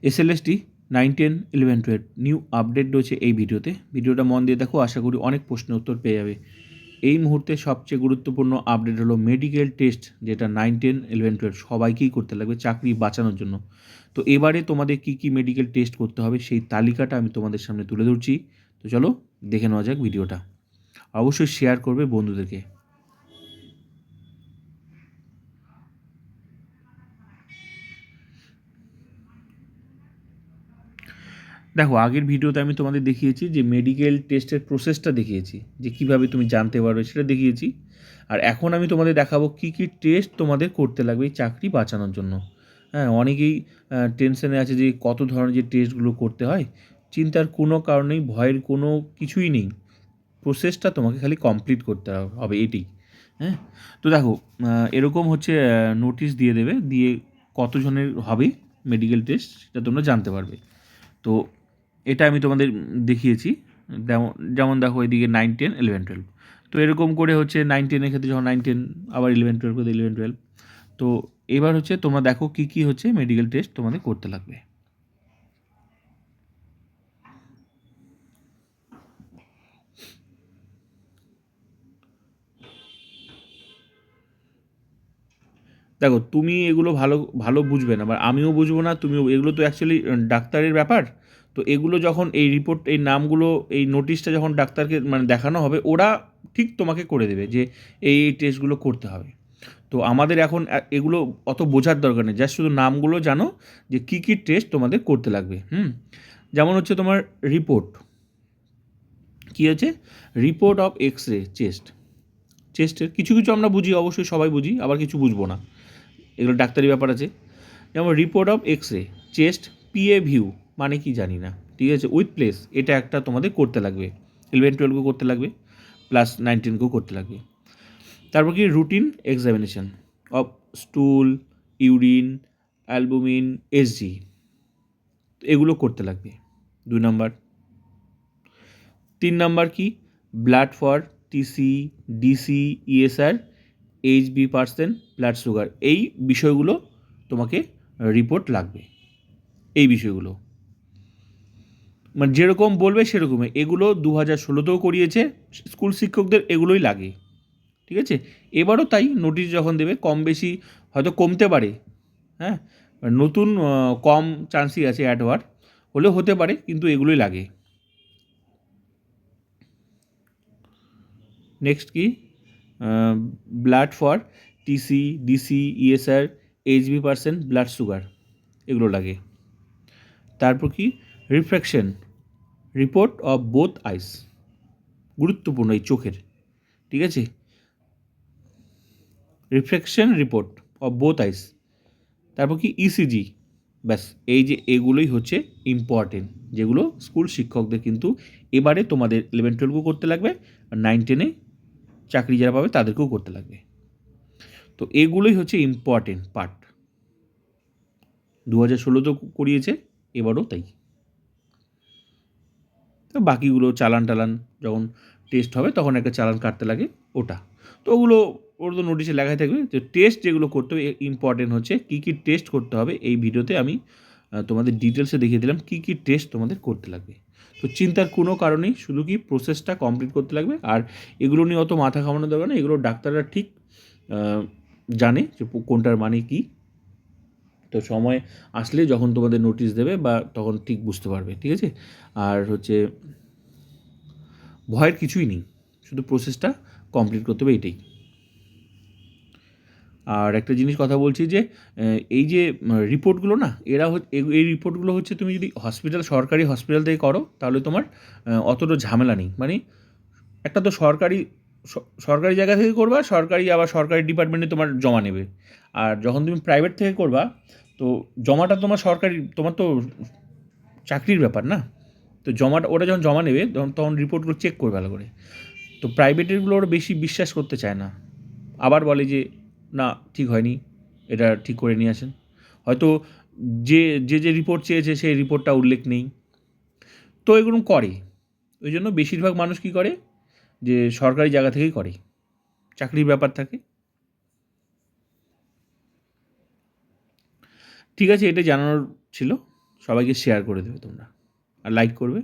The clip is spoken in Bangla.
এসএলএসটি 9, 10, 11, 12 নিউ আপডেট রয়েছে এই ভিডিওটা মন দিয়ে দেখো, আশা করি অনেক প্রশ্নের উত্তর পেয়ে যাবে। এই মুহূর্তে সবচেয়ে গুরুত্বপূর্ণ আপডেট হলো মেডিকেল টেস্ট, যেটা 9, 10, 11, 12 সবাইকেই করতে লাগবে চাকরি বাঁচানোর জন্য। তো এবারে তোমাদের কী মেডিকেল টেস্ট করতে হবে সেই তালিকাটা আমি তোমাদের সামনে তুলে ধরছি। তো চলো দেখে নেওয়া যাক ভিডিওটা। অবশ্যই শেয়ার করবে বন্ধুদেরকে। দেখো, আগের ভিডিওতে আমি তোমাদের দেখিয়েছি যে মেডিকেল টেস্টের প্রসেসটা দেখিয়েছি, যে কিভাবে তুমি জানতে পারবে সেটা দেখিয়েছি। আর এখন আমি তোমাদের দেখাবো কী টেস্ট তোমাদের করতে লাগবে এই চাকরি বাঁচানোর জন্য। হ্যাঁ, অনেকেই টেনশনে আছে যে কত ধরনের যে টেস্টগুলো করতে হয়। চিন্তার কোনো কারণ নেই, ভয়ের কোনো কিছুই নেই। প্রসেসটা তোমাকে খালি কমপ্লিট করতে হবে, এটাই। হ্যাঁ, তো দেখো, এরকম হচ্ছে নোটিশ দিয়ে দেবে, দিয়ে কতজনের হবে মেডিকেল টেস্ট সেটা তোমরা জানতে পারবে। তো এটা আমি তোমাদের দেখিয়েছি। যেমন দেখো, এদিকে 9, 10, 11, 12। তো এরকম করে হচ্ছে 9, 10-এর ক্ষেত্রে যখন 9, 10 আবার 11, 12 করে 11, 12। তো এবার হচ্ছে তোমরা দেখো কী হচ্ছে মেডিকেল টেস্ট তোমাদের করতে লাগবে। দেখো, তুমি এগুলো ভালো ভালো বুঝবে না, বা আমিও বুঝবো না, তুমিও। এগুলো তো অ্যাকচুয়ালি ডাক্তারের ব্যাপার। তো এগুলো যখন এই রিপোর্ট, এই নামগুলো, এই নোটিশটা যখন ডাক্তারকে মানে দেখানো হবে, ওরা ঠিক তোমাকে করে দেবে যে এই টেস্টগুলো করতে হবে। তো আমাদের এখন এগুলো অত বোঝার দরকার নেই, জাস্ট শুধু নামগুলো জানো যে কী টেস্ট তোমাদের করতে লাগবে। যেমন হচ্ছে তোমার রিপোর্ট কী আছে, রিপোর্ট অফ এক্স রে চেস্টের কিছু আমরা বুঝি, অবশ্যই সবাই বুঝি, আবার কিছু বুঝবো না, এগুলো ডাক্তারি ব্যাপার আছে। যেমন report of X ray chest, PA view মানে কি জানি না, ঠিক আছে, উইথ প্লেস, এটা একটা তোমাদের করতে লাগবে। 11, 12কেও করতে লাগবে, প্লাস 9, 10কেও করতে লাগবে। তারপর কি routine examination of স্টুল, urine, albumin, SG, এগুলো করতে লাগবে 2 নম্বর। 3 নম্বর কি, blood for TC, DC, ESR, HB%, blood sugar, এই বিষয়গুলো তোমাকে রিপোর্ট লাগবে। এই বিষয়গুলো মানে যেরকম বলবে সেরকমই, এগুলো 2016তেও করিয়েছে, স্কুল শিক্ষকদের এগুলোই লাগে, ঠিক আছে। এবারও তাই, নোটিশ যখন দেবে কম বেশি হয়তো কমতে পারে। হ্যাঁ, নতুন কম চান্সই আছে অ্যাড হওয়ার, হলেও হতে পারে, কিন্তু এগুলোই লাগে। নেক্সট কি, blood for TC, DC, ESR, HB%, blood sugar, এগুলো লাগে। তারপর কি, রিফ্র্যাকশন রিপোর্ট অফ বোথ আইস, গুরুত্বপূর্ণ এই চোখের, ঠিক আছে, রিফ্র্যাকশন রিপোর্ট অফ বোথ আইস। তারপর কি, ইসিজি। ব্যাস, এই যে এগুলোই হচ্ছে ইম্পর্টেন্ট, যেগুলো স্কুল শিক্ষকদের কিন্তু এবারে তোমাদের 11, 12কেও করতে লাগবে, আর 9, 10-এ চাকরি যারা পাবে তাদেরকেও করতে লাগবে। তো এগুলোই হচ্ছে ইম্পর্টেন্ট পার্ট। 2016তেও করিয়েছে, এবারও তাই। তো বাকিগুলো চালান যখন টেস্ট হবে তখন একটা চালান কাটতে লাগে, ওটা তো ওগুলো ওর তো নোটিশে লেখাই থাকবে। যে টেস্ট যেগুলো করতে হবে ইম্পর্টেন্ট হচ্ছে কী টেস্ট করতে হবে, এই ভিডিওতে আমি তোমাদের ডিটেলসে দেখিয়ে দিলাম কী টেস্ট তোমাদের করতে লাগবে। তো চিন্তার কোনো কারণেই, শুধু কি প্রসেসটা কমপ্লিট করতে লাগবে। আর এগুলো নিয়ে অত মাথা ঘামানো দরকার না, এগুলো ডাক্তাররা ঠিক জানে যে কোনটার মানে কী। তো সময় আসলে যখন তোমাদের নোটিশ দেবে বা তখন ঠিক বুঝতে পারবে, ঠিক আছে। আর হচ্ছে ভয়ের কিছুই নেই, শুধু প্রসেসটা কমপ্লিট করতে হবে, এইটাই। আর একটা জিনিস কথা বলছি যে এই যে রিপোর্টগুলো না, এই রিপোর্টগুলো হচ্ছে তুমি যদি সরকারি হসপিটাল থেকে করো তাহলে তোমার অতটা ঝামেলা নেই। মানে একটা তো সরকারি জায়গা থেকে করবা, আবার সরকারি ডিপার্টমেন্টে তোমার জমা নেবে। আর যখন তুমি প্রাইভেট থেকে করবা, তো জমাটা তোমার তোমার তো চাকরির ব্যাপার না। তো ওরা যখন জমা নেবে তখন রিপোর্টগুলো চেক করবে ভালো করে। তো প্রাইভেটেরগুলো ওরা বেশি বিশ্বাস করতে চায় না, আবার বলে যে না, ঠিক হয়নি, এটা ঠিক করে নিয়ে আসেন। হয়তো যে রিপোর্ট চেয়েছে সেই রিপোর্টটা উল্লেখ নেই, তো এগুলো করে। ওই জন্য বেশিরভাগ মানুষ কী করে, যে সরকারি জায়গা থেকেই করে, চাকরির ব্যাপার থাকে। ঠিক আছে, এটা জানানোর ছিল। সবাইকে শেয়ার করে দেবে তোমরা আর লাইক করবে।